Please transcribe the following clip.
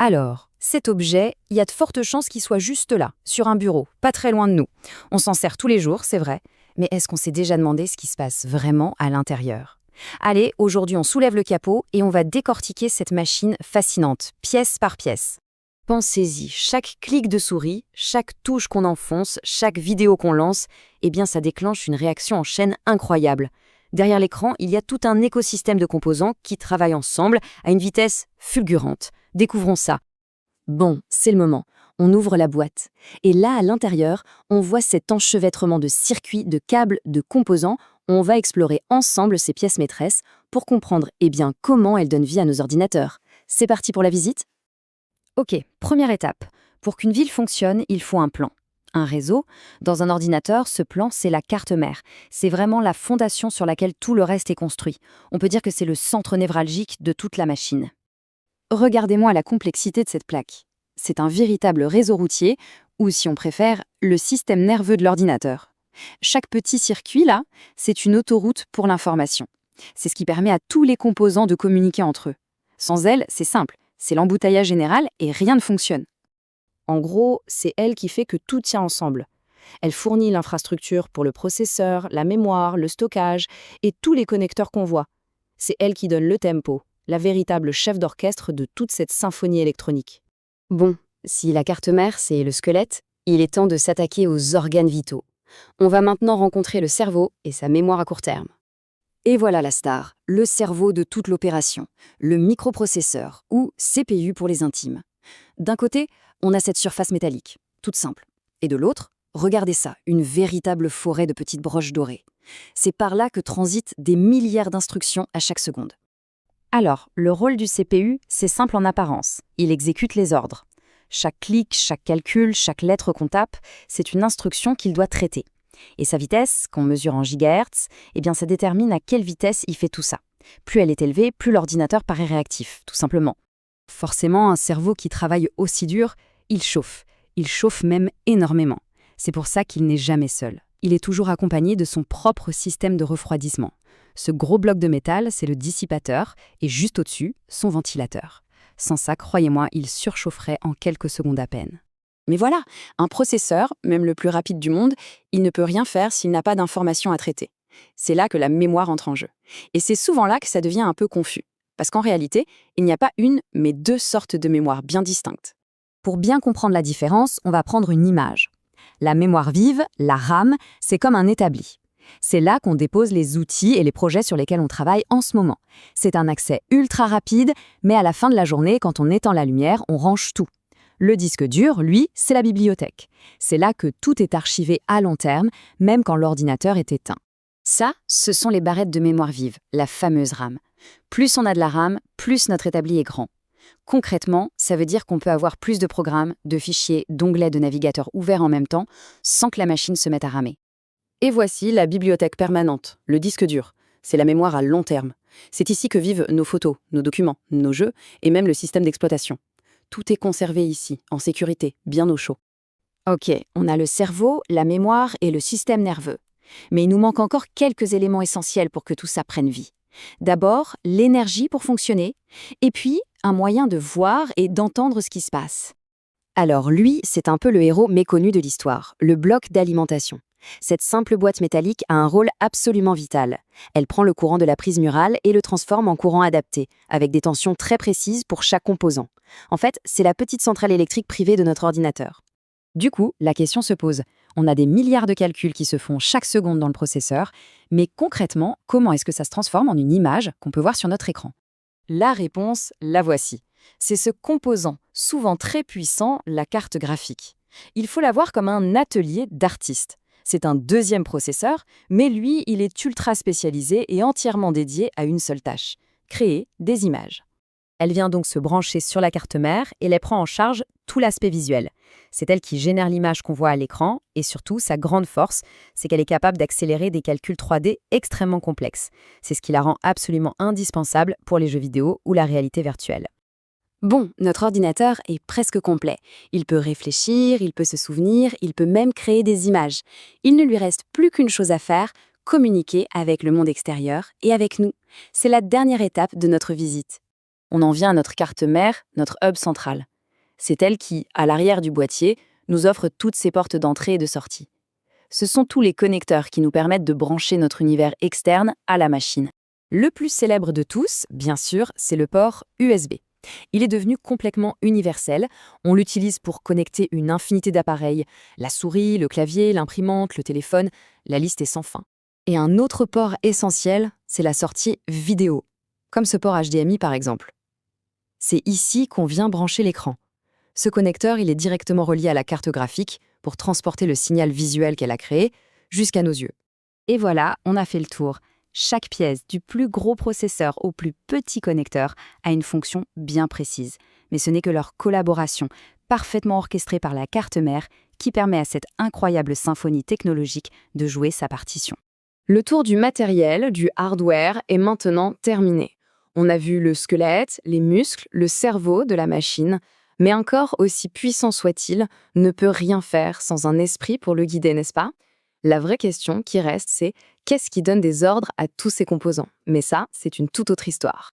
Alors, cet objet, il y a de fortes chances qu'il soit juste là, sur un bureau, pas très loin de nous. On s'en sert tous les jours, c'est vrai, mais est-ce qu'on s'est déjà demandé ce qui se passe vraiment à l'intérieur? Allez, aujourd'hui on soulève le capot et on va décortiquer cette machine fascinante, pièce par pièce. Pensez-y, chaque clic de souris, chaque touche qu'on enfonce, chaque vidéo qu'on lance, eh bien ça déclenche une réaction en chaîne incroyable. Derrière l'écran, il y a tout un écosystème de composants qui travaillent ensemble à une vitesse fulgurante. Découvrons ça. Bon, c'est le moment. On ouvre la boîte. Et là, à l'intérieur, on voit cet enchevêtrement de circuits, de câbles, de composants. On va explorer ensemble ces pièces maîtresses pour comprendre comment elles donnent vie à nos ordinateurs. C'est parti pour la visite? Ok, première étape. Pour qu'une ville fonctionne, il faut un plan. Un réseau. Dans un ordinateur, ce plan, c'est la carte mère. C'est vraiment la fondation sur laquelle tout le reste est construit. On peut dire que c'est le centre névralgique de toute la machine. Regardez-moi la complexité de cette plaque. C'est un véritable réseau routier, ou si on préfère, le système nerveux de l'ordinateur. Chaque petit circuit, là, c'est une autoroute pour l'information. C'est ce qui permet à tous les composants de communiquer entre eux. Sans elle, c'est simple, c'est l'embouteillage général et rien ne fonctionne. En gros, c'est elle qui fait que tout tient ensemble. Elle fournit l'infrastructure pour le processeur, la mémoire, le stockage et tous les connecteurs qu'on voit. C'est elle qui donne le tempo, la véritable chef d'orchestre de toute cette symphonie électronique. Bon, si la carte mère, c'est le squelette, il est temps de s'attaquer aux organes vitaux. On va maintenant rencontrer le cerveau et sa mémoire à court terme. Et voilà la star, le cerveau de toute l'opération, le microprocesseur, ou CPU pour les intimes. D'un côté, on a cette surface métallique, toute simple. Et de l'autre, regardez ça, une véritable forêt de petites broches dorées. C'est par là que transitent des milliards d'instructions à chaque seconde. Alors, le rôle du CPU, c'est simple en apparence. Il exécute les ordres. Chaque clic, chaque calcul, chaque lettre qu'on tape, c'est une instruction qu'il doit traiter. Et sa vitesse, qu'on mesure en gigahertz, ça détermine à quelle vitesse il fait tout ça. Plus elle est élevée, plus l'ordinateur paraît réactif, tout simplement. Forcément, un cerveau qui travaille aussi dur, il chauffe. Il chauffe même énormément. C'est pour ça qu'il n'est jamais seul. Il est toujours accompagné de son propre système de refroidissement. Ce gros bloc de métal, c'est le dissipateur, et juste au-dessus, son ventilateur. Sans ça, croyez-moi, il surchaufferait en quelques secondes à peine. Mais voilà, un processeur, même le plus rapide du monde, il ne peut rien faire s'il n'a pas d'informations à traiter. C'est là que la mémoire entre en jeu. Et c'est souvent là que ça devient un peu confus. Parce qu'en réalité, il n'y a pas une, mais deux sortes de mémoire bien distinctes. Pour bien comprendre la différence, on va prendre une image. La mémoire vive, la RAM, c'est comme un établi. C'est là qu'on dépose les outils et les projets sur lesquels on travaille en ce moment. C'est un accès ultra rapide, mais à la fin de la journée, quand on éteint la lumière, on range tout. Le disque dur, lui, c'est la bibliothèque. C'est là que tout est archivé à long terme, même quand l'ordinateur est éteint. Ça, ce sont les barrettes de mémoire vive, la fameuse RAM. Plus on a de la RAM, plus notre établi est grand. Concrètement, ça veut dire qu'on peut avoir plus de programmes, de fichiers, d'onglets de navigateur ouverts en même temps, sans que la machine se mette à ramer. Et voici la bibliothèque permanente, le disque dur. C'est la mémoire à long terme. C'est ici que vivent nos photos, nos documents, nos jeux et même le système d'exploitation. Tout est conservé ici, en sécurité, bien au chaud. Ok, on a le cerveau, la mémoire et le système nerveux. Mais il nous manque encore quelques éléments essentiels pour que tout ça prenne vie. D'abord, l'énergie pour fonctionner, et puis un moyen de voir et d'entendre ce qui se passe. Alors lui, c'est un peu le héros méconnu de l'histoire, le bloc d'alimentation. Cette simple boîte métallique a un rôle absolument vital. Elle prend le courant de la prise murale et le transforme en courant adapté, avec des tensions très précises pour chaque composant. En fait, c'est la petite centrale électrique privée de notre ordinateur. Du coup, la question se pose. On a des milliards de calculs qui se font chaque seconde dans le processeur, mais concrètement, comment est-ce que ça se transforme en une image qu'on peut voir sur notre écran? La réponse, la voici. C'est ce composant, souvent très puissant, la carte graphique. Il faut la voir comme un atelier d'artiste. C'est un deuxième processeur, mais lui, il est ultra spécialisé et entièrement dédié à une seule tâche, créer des images. Elle vient donc se brancher sur la carte mère et elle prend en charge tout l'aspect visuel. C'est elle qui génère l'image qu'on voit à l'écran et surtout, sa grande force, c'est qu'elle est capable d'accélérer des calculs 3D extrêmement complexes. C'est ce qui la rend absolument indispensable pour les jeux vidéo ou la réalité virtuelle. Bon, notre ordinateur est presque complet. Il peut réfléchir, il peut se souvenir, il peut même créer des images. Il ne lui reste plus qu'une chose à faire, communiquer avec le monde extérieur et avec nous. C'est la dernière étape de notre visite. On en vient à notre carte mère, notre hub central. C'est elle qui, à l'arrière du boîtier, nous offre toutes ses portes d'entrée et de sortie. Ce sont tous les connecteurs qui nous permettent de brancher notre univers externe à la machine. Le plus célèbre de tous, bien sûr, c'est le port USB. Il est devenu complètement universel. On l'utilise pour connecter une infinité d'appareils. La souris, le clavier, l'imprimante, le téléphone, la liste est sans fin. Et un autre port essentiel, c'est la sortie vidéo, comme ce port HDMI par exemple. C'est ici qu'on vient brancher l'écran. Ce connecteur, il est directement relié à la carte graphique pour transporter le signal visuel qu'elle a créé jusqu'à nos yeux. Et voilà, on a fait le tour. Chaque pièce, du plus gros processeur au plus petit connecteur, a une fonction bien précise. Mais ce n'est que leur collaboration, parfaitement orchestrée par la carte mère, qui permet à cette incroyable symphonie technologique de jouer sa partition. Le tour du matériel, du hardware, est maintenant terminé. On a vu le squelette, les muscles, le cerveau de la machine, mais un corps aussi puissant soit-il ne peut rien faire sans un esprit pour le guider, n'est-ce pas? La vraie question qui reste, c'est qu'est-ce qui donne des ordres à tous ces composants? Mais ça, c'est une toute autre histoire.